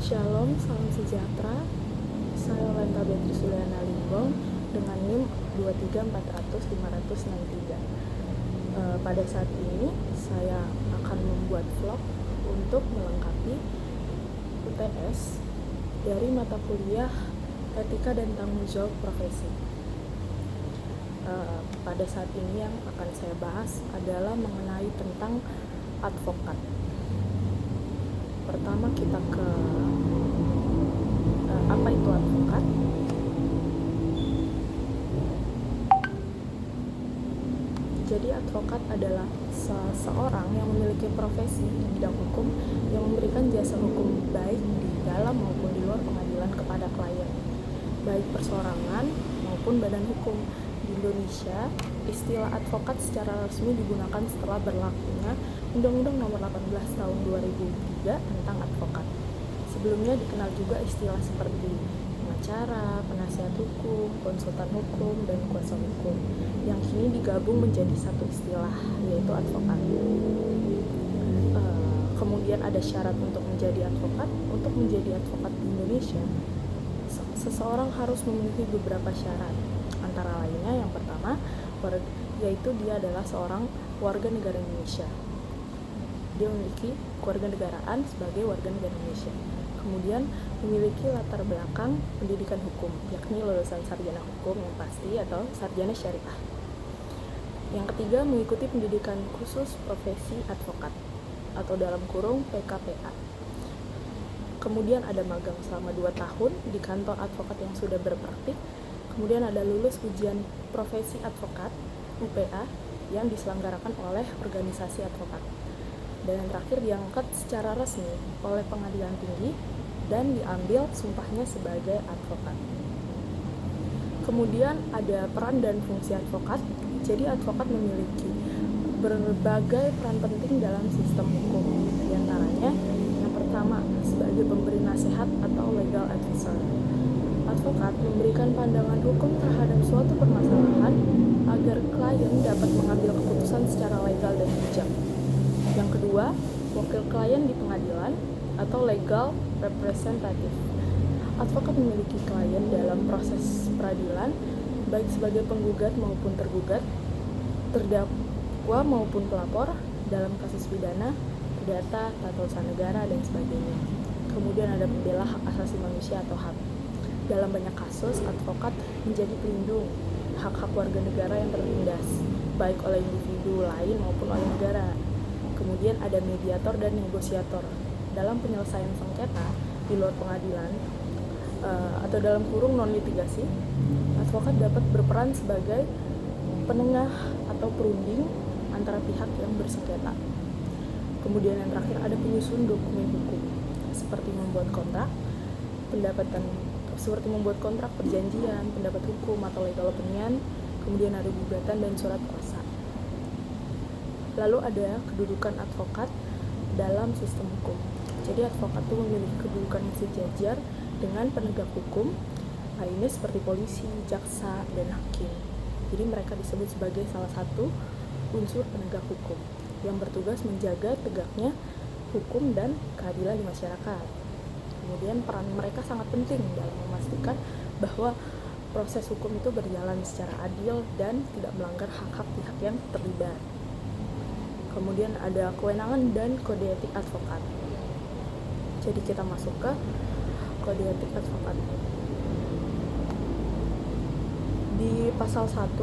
Shalom, salam sejahtera. Saya Lenta Beatrice Juliana Linggong dengan NIM 23400-563. Pada saat ini saya akan membuat vlog untuk melengkapi UTS dari mata kuliah Etika dan Tanggung Jawab Profesi. Pada saat ini yang akan saya bahas adalah mengenai tentang advokat. Pertama kita ke apa itu advokat? Jadi advokat adalah seseorang yang memiliki profesi di bidang hukum yang memberikan jasa hukum baik di dalam maupun di luar pengadilan kepada klien, baik perseorangan maupun badan hukum. Di Indonesia, istilah advokat secara resmi digunakan setelah berlakunya Undang-Undang Nomor 18 Tahun 2003 tentang advokat. Sebelumnya dikenal juga istilah seperti pengacara, penasihat hukum, konsultan hukum, dan kuasa hukum, yang kini digabung menjadi satu istilah, yaitu advokat. Kemudian ada syarat untuk menjadi advokat. Untuk menjadi advokat di Indonesia, seseorang harus memiliki beberapa syarat. Antara lainnya yang pertama, yaitu dia adalah seorang warga negara Indonesia. Dia memiliki kewarganegaraan sebagai warga negara Indonesia. Kemudian memiliki latar belakang pendidikan hukum, yakni lulusan sarjana hukum yang pasti atau sarjana syariah. Yang ketiga, mengikuti pendidikan khusus profesi advokat atau dalam kurung PKPA. Kemudian ada magang selama 2 tahun di kantor advokat yang sudah berpraktik. Kemudian ada lulus ujian profesi advokat UPA yang diselenggarakan oleh organisasi advokat. Dan yang terakhir, diangkat secara resmi oleh pengadilan tinggi dan diambil sumpahnya sebagai advokat. Kemudian ada peran dan fungsi advokat. Jadi advokat memiliki berbagai peran penting dalam sistem hukum. Di antaranya yang pertama, sebagai pemberi nasihat atau legal advisor. Advokat memberikan pandangan hukum terhadap suatu permasalahan agar klien dapat mengambil keputusan secara legal dan bijak. Yang kedua, wakil klien di pengadilan atau legal representative. Advokat memiliki klien dalam proses peradilan, baik sebagai penggugat maupun tergugat, terdakwa maupun pelapor dalam kasus pidana, perdata, tata usaha negara, dan sebagainya. Kemudian ada pembela hak asasi manusia atau HAM. Dalam banyak kasus, advokat menjadi pelindung hak-hak warga negara yang tertindas, baik oleh individu lain maupun oleh negara. Kemudian ada mediator dan negosiator. Dalam penyelesaian sengketa di luar pengadilan atau dalam kurung non-litigasi, advokat dapat berperan sebagai penengah atau perunding antara pihak yang bersengketa. Kemudian yang terakhir ada penyusun dokumen hukum, seperti membuat kontrak, perjanjian, pendapat hukum atau legal opinion. Kemudian ada gugatan dan surat kuasa. Lalu ada kedudukan advokat dalam sistem hukum. Jadi advokat itu memiliki kedudukan yang sejajar dengan penegak hukum lainnya seperti polisi, jaksa, dan hakim. Jadi mereka disebut sebagai salah satu unsur penegak hukum yang bertugas menjaga tegaknya hukum dan keadilan di masyarakat. Kemudian peran mereka sangat penting dalam memastikan bahwa proses hukum itu berjalan secara adil dan tidak melanggar hak-hak pihak yang terlibat. Kemudian ada kewenangan dan kode etik advokat. Jadi kita masuk ke kode etik advokat. Di pasal 1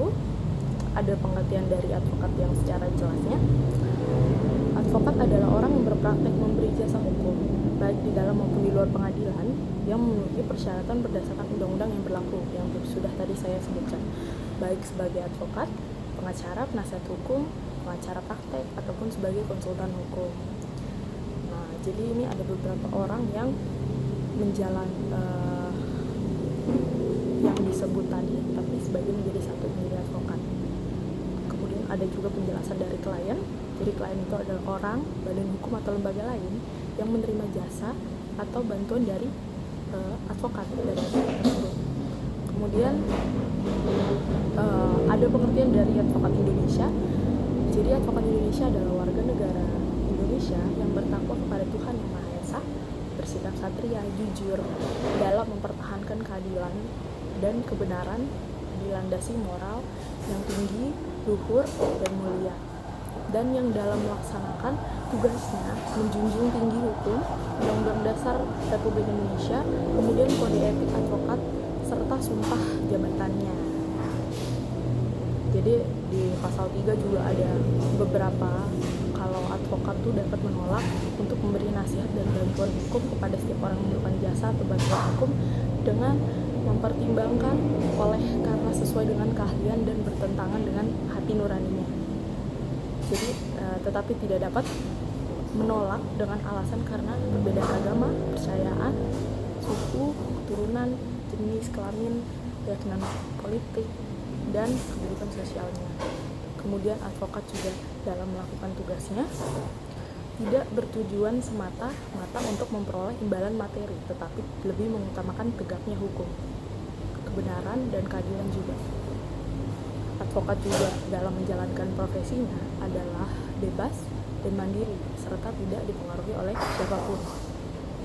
ada pengertian dari advokat yang secara jelasnya. Advokat adalah orang yang berpraktek memberi jasa hukum, baik di dalam maupun di luar pengadilan, yang memenuhi persyaratan berdasarkan undang-undang yang berlaku, yang sudah tadi saya sebutkan, baik sebagai advokat, pengacara, penasihat hukum, pengacara praktek, ataupun sebagai konsultan hukum. Nah, jadi ini ada beberapa orang yang yang disebut tadi, tapi sebagai menjadi satu menjadi advokat. Kemudian ada juga penjelasan dari klien. Jadi klien itu adalah orang, badan hukum atau lembaga lain yang menerima jasa atau bantuan dari advokat dari advokat tersebut. Kemudian ada pengertian dari advokat Indonesia. Jadi advokat Indonesia adalah warga negara Indonesia yang bertakwa kepada Tuhan Yang Maha Esa, bersikap satria, jujur dalam mempertahankan keadilan dan kebenaran dilandasi moral yang tinggi, luhur, dan mulia, dan yang dalam melaksanakan tugasnya menjunjung tinggi hukum, Undang-Undang Dasar Republik Indonesia, kemudian kode etik advokat, serta sumpah jabatannya. Jadi di pasal 3 juga ada beberapa kalau advokat tuh dapat menolak untuk memberi nasihat dan bantuan hukum kepada setiap orang yang memerlukan jasa atau bantuan hukum dengan mempertimbangkan karena sesuai dengan keahlian dan bertentangan dengan hati nuraninya. Jadi tetapi tidak dapat menolak dengan alasan karena perbedaan agama, kepercayaan, suku, keturunan, jenis kelamin, keyakinan politik, dan kedudukan sosialnya. Kemudian advokat juga dalam melakukan tugasnya tidak bertujuan semata-mata untuk memperoleh imbalan materi, tetapi lebih mengutamakan tegaknya hukum, kebenaran, dan keadilan juga. Advokat juga dalam menjalankan profesinya adalah bebas dan mandiri, serta tidak dipengaruhi oleh siapapun,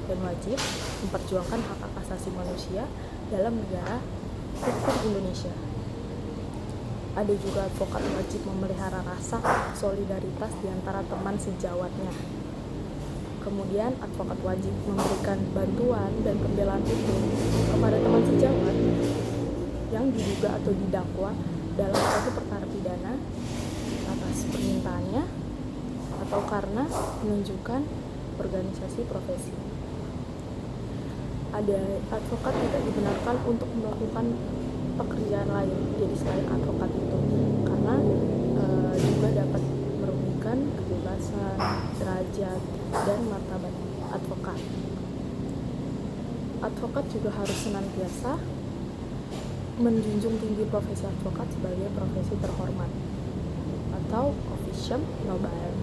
dan wajib memperjuangkan hak asasi manusia dalam negara hukum Indonesia. Ada juga advokat wajib memelihara rasa solidaritas di antara teman sejawatnya. Kemudian advokat wajib memberikan bantuan dan pembelaan hukum kepada teman sejawat yang diduga atau didakwa dalam suatu perkara pidana atas permintaannya atau karena menunjukkan organisasi profesi. Ada advokat tidak dibenarkan untuk melakukan pekerjaan lain jadi selain advokat itu, karena juga dapat merugikan kebebasan, derajat, dan martabat advokat. Advokat juga harus senantiasa menjunjung tinggi profesi advokat sebagai profesi terhormat atau officium noble.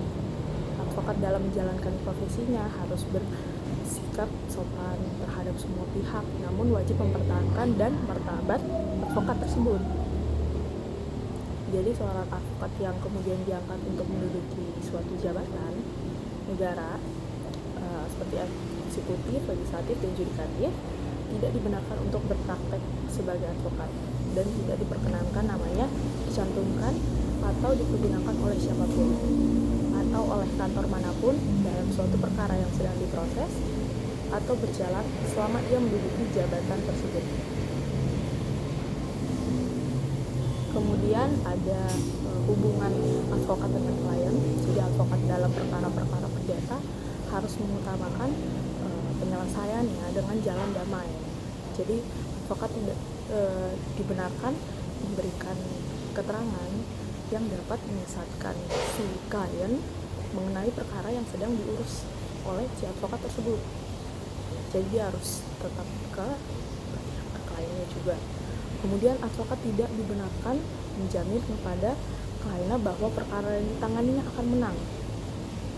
Advokat dalam menjalankan profesinya harus bersikap sopan terhadap semua pihak, namun wajib mempertahankan dan martabat advokat tersebut. Jadi seorang advokat yang kemudian diangkat untuk menduduki suatu jabatan negara seperti eksekutif, legislatif, dan yudikatif tidak dibenarkan untuk berpraktek sebagai advokat dan tidak diperkenankan namanya dicantumkan atau dipergunakan oleh siapapun atau oleh kantor manapun dalam suatu perkara yang sedang diproses atau berjalan selama ia menduduki jabatan tersebut. Kemudian ada hubungan advokat dengan klien. Jadi advokat dalam perkara-perkara perdata harus mengutamakan penyelesaiannya dengan jalan damai. Jadi advokat tidak dibenarkan memberikan keterangan yang dapat menyesatkan si klien mengenai perkara yang sedang diurus oleh si advokat tersebut. Jadi dia harus tetap ke kliennya juga. Kemudian advokat tidak dibenarkan menjamin kepada kliennya bahwa perkara yang ditanganinya akan menang.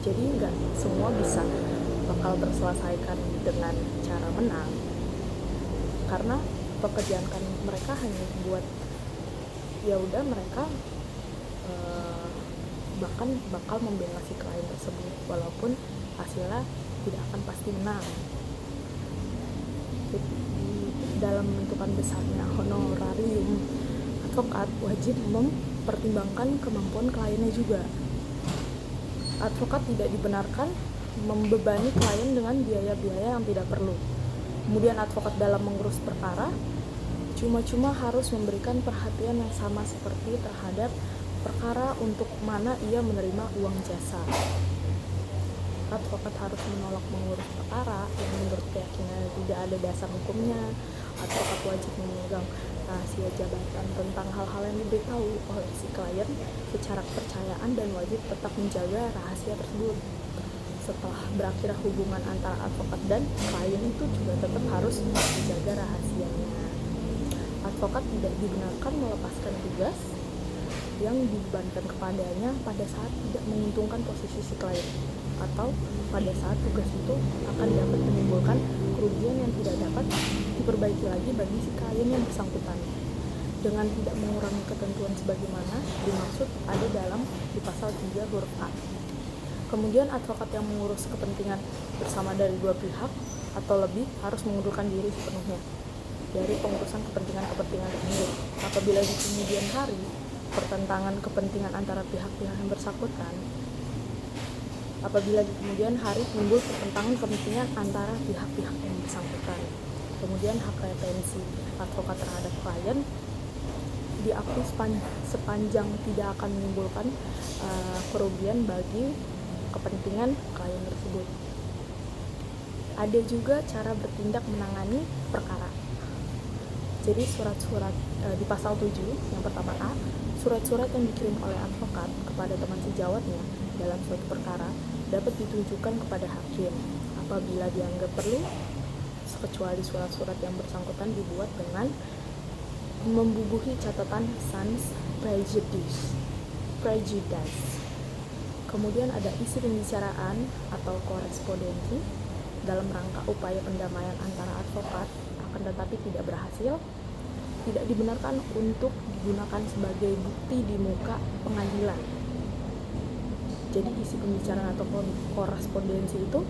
Jadi nggak semua bisa bakal terselesaikan dengan cara menang, karena pekerjaan kan mereka hanya buat ya udah mereka bahkan bakal membela si klien tersebut walaupun hasilnya tidak akan pasti menang. Dalam menentukan besarnya honorarium, advokat wajib mempertimbangkan kemampuan kliennya juga. Advokat tidak dibenarkan membebani klien dengan biaya-biaya yang tidak perlu. Kemudian advokat dalam mengurus perkara cuma-cuma harus memberikan perhatian yang sama seperti terhadap perkara untuk mana ia menerima uang jasa. Advokat harus menolak mengurus perkara yang menurut keyakinan tidak ada dasar hukumnya. Advokat wajib memegang rahasia jabatan tentang hal-hal yang diberitahu oleh si klien secara kepercayaan dan wajib tetap menjaga rahasia tersebut. Setelah berakhir hubungan antara advokat dan klien itu juga tetap harus menjaga rahasianya. Advokat tidak dibenarkan melepaskan tugas yang dibebankan kepadanya pada saat tidak menguntungkan posisi si klien atau pada saat tugas itu akan dapat menimbulkan kerugian yang tidak dapat diperbaiki lagi bagi si klien yang bersangkutan, dengan tidak mengurangi ketentuan sebagaimana dimaksud ada di pasal 3 huruf A. Kemudian advokat yang mengurus kepentingan bersama dari dua pihak atau lebih harus mengundurkan diri sepenuhnya dari pengurusan kepentingan-kepentingan tersebut. Apabila di kemudian hari pertentangan kepentingan antara pihak-pihak yang bersangkutan, apabila di kemudian hari timbul pertentangan kepentingan antara pihak-pihak yang bersangkutan, kemudian hak retensi advokat terhadap klien diakui sepanjang tidak akan menimbulkan kerugian bagi kepentingan klien tersebut. Ada juga cara bertindak menangani perkara. Jadi surat-surat di pasal 7 yang pertama A, surat-surat yang dikirim oleh advokat kepada teman sejawatnya dalam suatu perkara dapat ditujukan kepada hakim apabila dianggap perlu, kecuali surat-surat yang bersangkutan dibuat dengan membubuhi catatan sans prejudice. Kemudian ada isi pembicaraan atau korespondensi dalam rangka upaya pendamaian antara advokat, akan tetapi tidak berhasil, tidak dibenarkan untuk digunakan sebagai bukti di muka pengadilan. Jadi isi pembicaraan atau korespondensi itu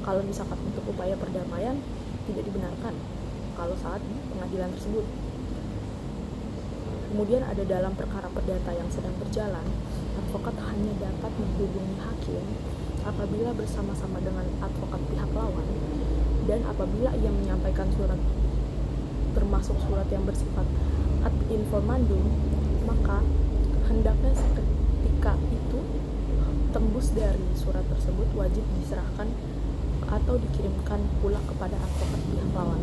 kalau misalkan untuk upaya perdamaian tidak dibenarkan kalau saat di pengadilan tersebut. Kemudian ada dalam perkara perdata yang sedang berjalan, advokat hanya dapat menghubungi hakim apabila bersama-sama dengan advokat pihak lawan, dan apabila ia menyampaikan surat termasuk surat yang bersifat ad informandum, maka hendaknya seketika itu tembus dari surat tersebut wajib diserahkan atau dikirimkan pula kepada advokat pihak lawan.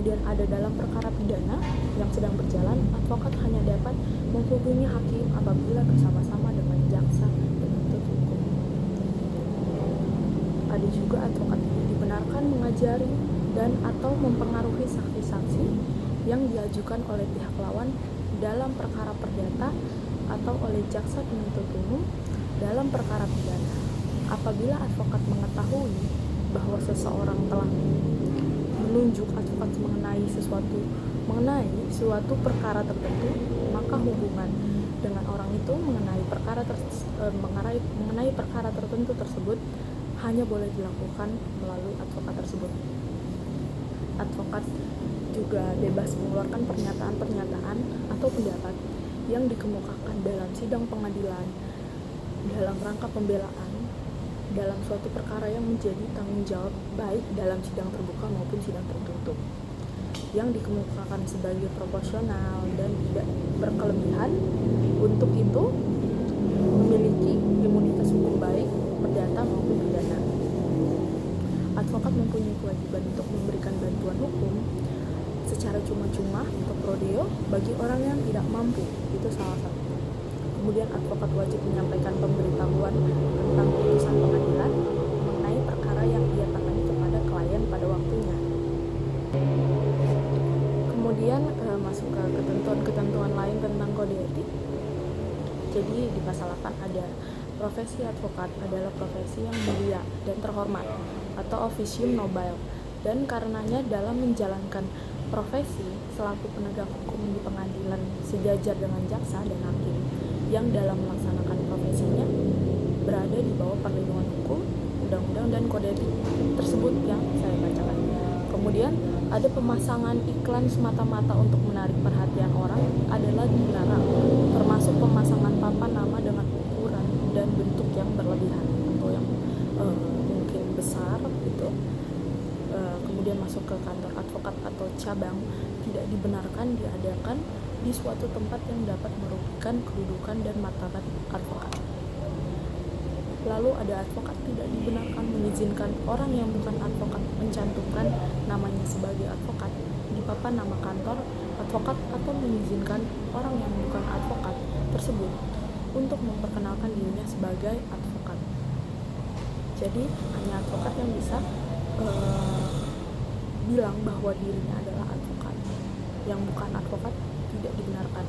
Kemudian ada dalam perkara pidana yang sedang berjalan, advokat hanya dapat menghubungi hakim apabila bersama-sama dengan jaksa penuntut hukum. Ada juga advokat ini dibenarkan mengajari dan atau mempengaruhi saksi-saksi yang diajukan oleh pihak lawan dalam perkara perdata atau oleh jaksa penuntut umum dalam perkara pidana. Apabila advokat mengetahui bahwa seseorang telah menunjuk advokat mengenai suatu perkara tertentu, maka hubungan dengan orang itu mengenai perkara tertentu tersebut hanya boleh dilakukan melalui advokat tersebut. Advokat juga bebas mengeluarkan pernyataan-pernyataan atau pendapat yang dikemukakan dalam sidang pengadilan dalam rangka pembelaan dalam suatu perkara yang menjadi tanggung jawab baik dalam sidang terbuka maupun sidang tertutup, yang dikemukakan sebagai proporsional dan tidak berkelebihan, untuk itu memiliki imunitas hukum baik perdata maupun pidana. Advokat mempunyai kewajiban untuk memberikan bantuan hukum secara cuma-cuma atau pro deo bagi orang yang tidak mampu, itu salah satu. Kemudian advokat wajib menyampaikan pemberitahuan tentang putusan pengadilan mengenai perkara yang ia tangani kepada klien pada waktunya. Kemudian masuk ke ketentuan-ketentuan lain tentang kode etik. Jadi di pasal 8 ada profesi advokat adalah profesi yang mulia dan terhormat atau officium nobile, dan karenanya dalam menjalankan profesi selaku penegak hukum di pengadilan sejajar dengan jaksa dan hakim yang dalam melaksanakan profesinya berada di bawah perlindungan hukum, undang-undang, dan kode etik tersebut yang saya bacakan. Kemudian ada pemasangan iklan semata-mata untuk menarik perhatian orang adalah dilarang, termasuk pemasangan papan nama dengan ukuran dan bentuk yang berlebihan atau yang mungkin besar gitu. Kemudian masuk ke kantor advokat atau cabang tidak dibenarkan diadakan di suatu tempat yang dapat merugikan kedudukan dan martabat advokat. Lalu ada advokat tidak dibenarkan mengizinkan orang yang bukan advokat mencantumkan namanya sebagai advokat di papan nama kantor advokat, atau mengizinkan orang yang bukan advokat tersebut untuk memperkenalkan dirinya sebagai advokat. Jadi hanya advokat yang bisa bilang bahwa dirinya adalah advokat. Yang bukan advokat tidak dibenarkan.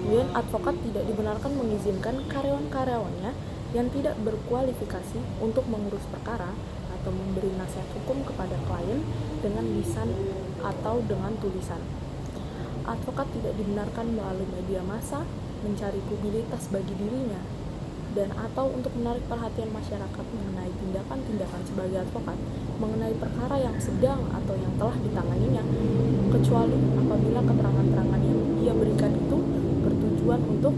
Kemudian advokat tidak dibenarkan mengizinkan karyawan-karyawannya yang tidak berkualifikasi untuk mengurus perkara atau memberi nasihat hukum kepada klien dengan lisan atau dengan tulisan. Advokat tidak dibenarkan melalui media massa mencari publisitas bagi dirinya dan atau untuk menarik perhatian masyarakat mengenai tindakan-tindakan sebagai advokat mengenai perkara yang sedang atau yang telah ditanganinya, kecuali apabila keterangan-keterangan yang dia berikan itu bertujuan untuk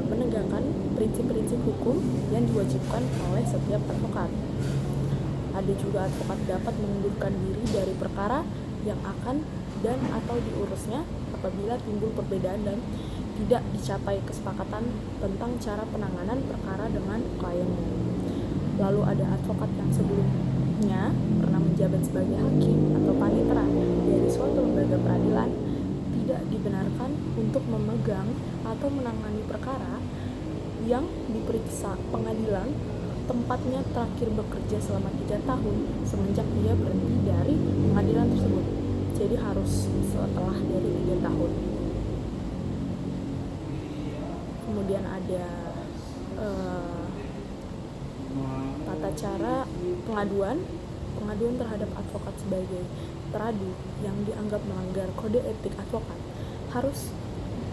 menegakkan prinsip-prinsip hukum yang diwajibkan oleh setiap advokat. Ada juga advokat dapat mengundurkan diri dari perkara yang akan dan atau diurusnya apabila timbul perbedaan dan tidak dicapai kesepakatan tentang cara penanganan perkara dengan kliennya. Lalu ada advokat yang sebelumnya pernah menjabat sebagai hakim atau panitera dari suatu lembaga peradilan tidak dibenarkan untuk memegang atau menangani perkara yang diperiksa pengadilan tempatnya terakhir bekerja selama 3 tahun semenjak dia berhenti dari pengadilan tersebut. Jadi harus setelah dari 3 tahun. Kemudian ada tata cara pengaduan terhadap advokat sebagai teradu yang dianggap melanggar kode etik advokat harus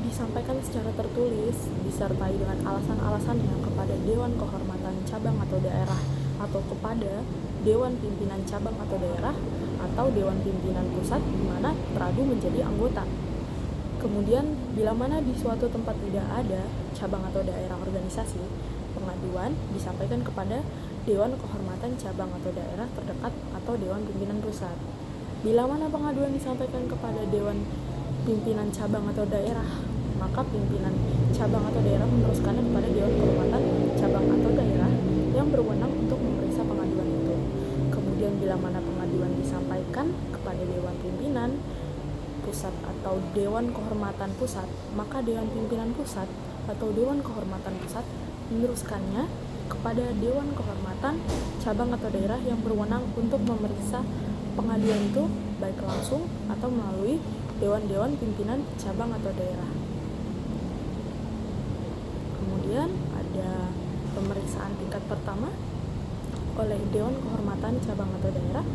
disampaikan secara tertulis disertai dengan alasan-alasannya kepada Dewan Kehormatan Cabang atau Daerah atau kepada Dewan Pimpinan Cabang atau Daerah atau Dewan Pimpinan Pusat di mana teradu menjadi anggota. Kemudian bila mana di suatu tempat tidak ada cabang atau daerah organisasi, pengaduan disampaikan kepada Dewan Kehormatan Cabang atau Daerah terdekat atau Dewan Pimpinan Pusat. Bila mana pengaduan disampaikan kepada Dewan Pimpinan Cabang atau Daerah, maka pimpinan cabang atau daerah meneruskannya kepada Dewan Kehormatan Cabang atau Daerah yang berwenang untuk memeriksa pengaduan itu. Kemudian bila mana pengaduan disampaikan kepada Dewan Pimpinan Pusat atau Dewan Kehormatan Pusat, maka Dewan Pimpinan Pusat atau Dewan Kehormatan Pusat meneruskannya kepada Dewan Kehormatan Cabang atau Daerah yang berwenang untuk memeriksa pengaduan itu baik langsung atau melalui Dewan-Dewan Pimpinan Cabang atau Daerah. Kemudian ada pemeriksaan tingkat pertama oleh Dewan Kehormatan Cabang atau Daerah.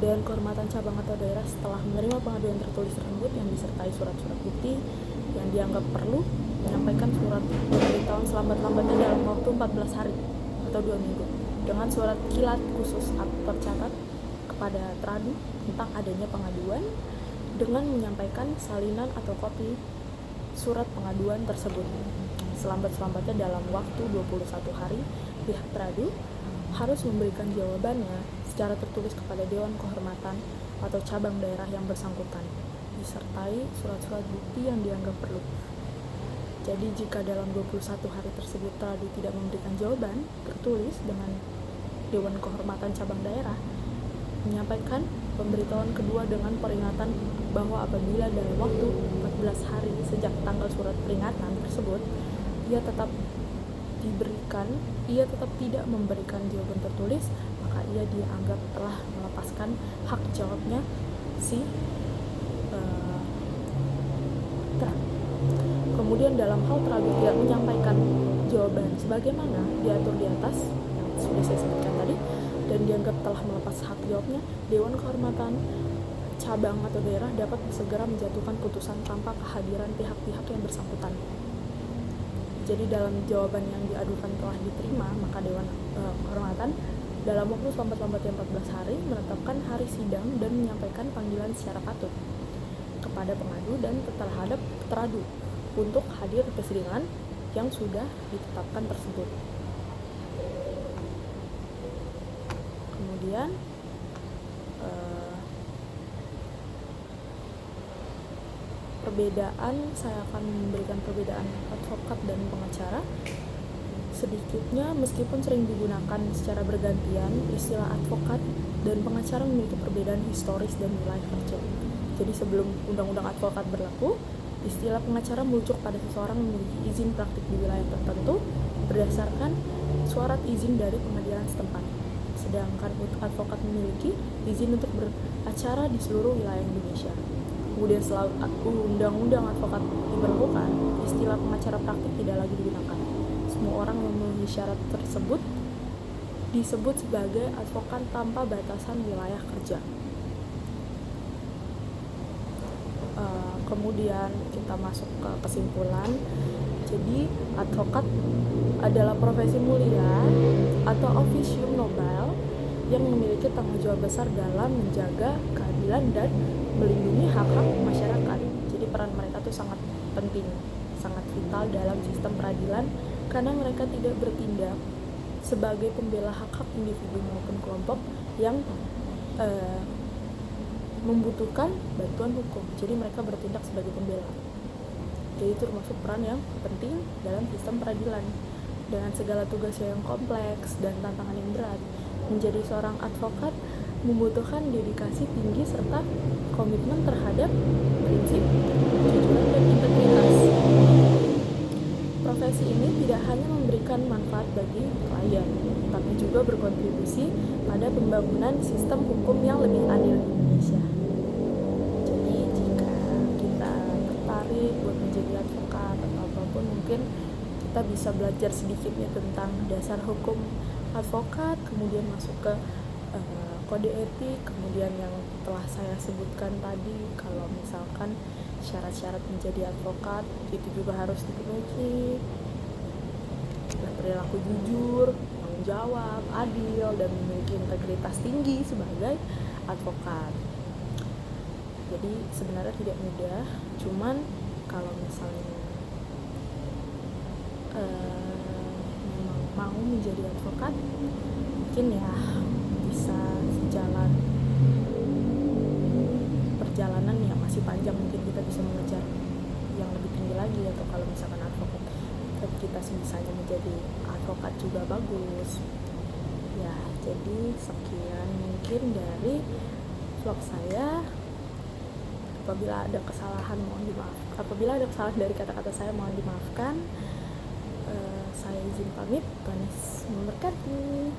Dewan Kehormatan Cabang atau Daerah setelah menerima pengaduan tertulis tersebut yang disertai surat-surat bukti yang dianggap perlu menyampaikan surat pemberitahuan selambat-lambatnya dalam waktu 14 hari atau 2 minggu dengan surat kilat khusus tercatat kepada teradu tentang adanya pengaduan dengan menyampaikan salinan atau kopi surat pengaduan tersebut. Selambat-lambatnya dalam waktu 21 hari, pihak teradu harus memberikan jawabannya secara tertulis kepada Dewan Kehormatan atau cabang daerah yang bersangkutan, disertai surat-surat bukti yang dianggap perlu. Jadi jika dalam 21 hari tersebut teradu tidak memberikan jawaban tertulis dengan Dewan Kehormatan Cabang Daerah, menyampaikan pemberitahuan kedua dengan peringatan bahwa apabila dalam waktu 14 hari sejak tanggal surat peringatan tersebut ia tetap tidak memberikan jawaban tertulis, maka ia dianggap telah melepaskan hak jawabnya si teradu. Kemudian dalam hal teradu tidak menyampaikan jawaban sebagaimana diatur di atas yang sudah saya sebutkan tadi dan dianggap telah melepas hak jawabnya, Dewan Kehormatan Cabang atau Daerah dapat segera menjatuhkan putusan tanpa kehadiran pihak-pihak yang bersangkutan. Jadi dalam jawaban yang diadukan telah diterima, maka Dewan Kehormatan dalam waktu selambat-lambatnya 14 hari menetapkan hari sidang dan menyampaikan panggilan secara patut kepada pengadu dan terhadap teradu untuk hadir ke persidangan yang sudah ditetapkan tersebut. Kemudian saya akan memberikan perbedaan advokat dan pengacara. Sedikitnya meskipun sering digunakan secara bergantian, istilah advokat dan pengacara memiliki perbedaan historis dan wilayah kerja. Jadi sebelum undang-undang advokat berlaku, istilah pengacara merujuk pada seseorang yang memiliki izin praktik di wilayah tertentu berdasarkan surat izin dari pengadilan setempat. Sedangkan advokat memiliki izin untuk beracara di seluruh wilayah Indonesia. Kemudian setelah undang-undang advokat diberlakukan, istilah pengacara praktik tidak lagi digunakan. Semua orang yang memenuhi syarat tersebut disebut sebagai advokat tanpa batasan wilayah kerja. Kemudian kita masuk ke kesimpulan. Jadi advokat adalah profesi mulia atau officium nobile yang memiliki tanggung jawab besar dalam menjaga keadilan dan melindungi hak-hak masyarakat. Jadi peran mereka tuh sangat penting, sangat vital dalam sistem peradilan karena mereka tidak bertindak sebagai pembela hak-hak individu maupun kelompok yang membutuhkan bantuan hukum. Jadi mereka bertindak sebagai pembela. Jadi itu termasuk peran yang penting dalam sistem peradilan. Dengan segala tugasnya yang kompleks dan tantangan yang berat, menjadi seorang advokat membutuhkan dedikasi tinggi serta komitmen terhadap prinsip kejujuran dan integritas. Profesi ini tidak hanya memberikan manfaat bagi klien, tapi juga berkontribusi pada pembangunan sistem hukum yang lebih adil di Indonesia. Jadi jika kita tertarik buat menjadi advokat atau apapun, mungkin kita bisa belajar sedikitnya tentang dasar hukum advokat, kemudian masuk ke kode etik, kemudian yang telah saya sebutkan tadi, kalau misalkan syarat-syarat menjadi advokat itu juga harus dipenuhi, berperilaku jujur, tanggung jawab, adil, dan memiliki integritas tinggi sebagai advokat. Jadi sebenarnya tidak mudah, cuman kalau misalnya memang mau menjadi advokat, mungkin ya bisa sejalan perjalanan yang masih panjang, mungkin kita bisa mengejar yang lebih tinggi lagi. Atau kalau misalkan advokat kita sebisanya menjadi advokat juga bagus ya. Jadi sekian mungkin dari vlog saya. Apabila ada kesalahan mohon dimaafkan, apabila ada kesalahan dari kata-kata saya mohon dimaafkan. Saya izin pamit. Tuhan Yesus memberkati.